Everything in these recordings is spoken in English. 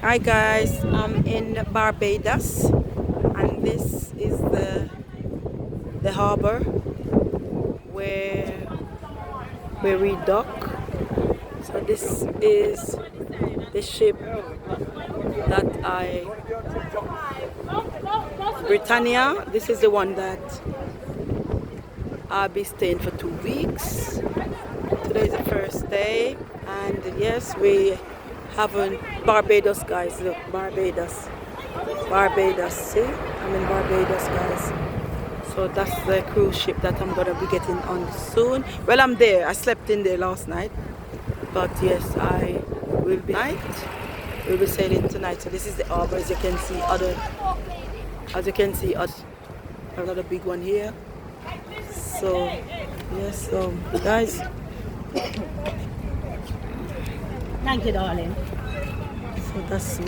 Hi guys, I'm in Barbados and this is the harbor where we dock. So this is the ship that Britannia. This is the one that I'll be staying for 2 weeks. Today is the first day and yes, we having Barbados guys. Look, Barbados, see, I'm in Barbados guys. So that's the cruise ship that I'm gonna be getting on soon. Well, I'm there, I slept in there last night, but yes, I will be we'll be sailing tonight. So this is the harbor. As you can see another big one here. So yes, guys, Thank you, darling. so that's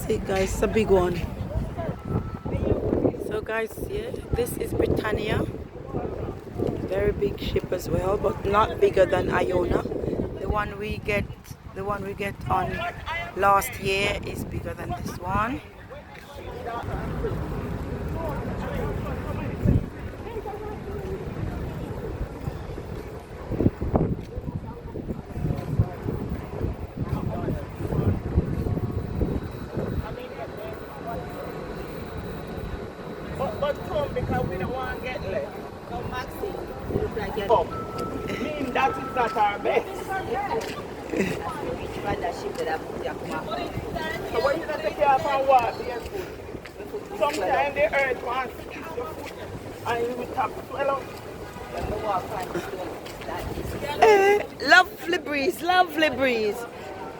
it guys, it's a big one. So guys, yeah, this is Britannia, very big ship as well, but not bigger than Iona. The one we get on last year is bigger than this one. But come because we don't want to get left. Come, Maxine. You look like you're Come. Mean that is not our best. by that ship that I put your come up. So when you don't take care of our water, your food. Sometimes the earth wants to eat your food and you will have to swell up. When the walk on the stone, that is Lovely breeze, lovely breeze,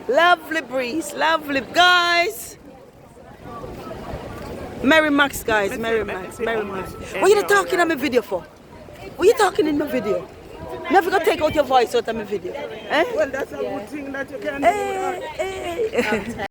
lovely breeze, lovely guys. Merry Max guys, Merry Max. What you talking on my video for? What you talking in my video? Never gonna take out your voice out of my video. Eh? Well, that's a good thing that you can do. Hey, hey.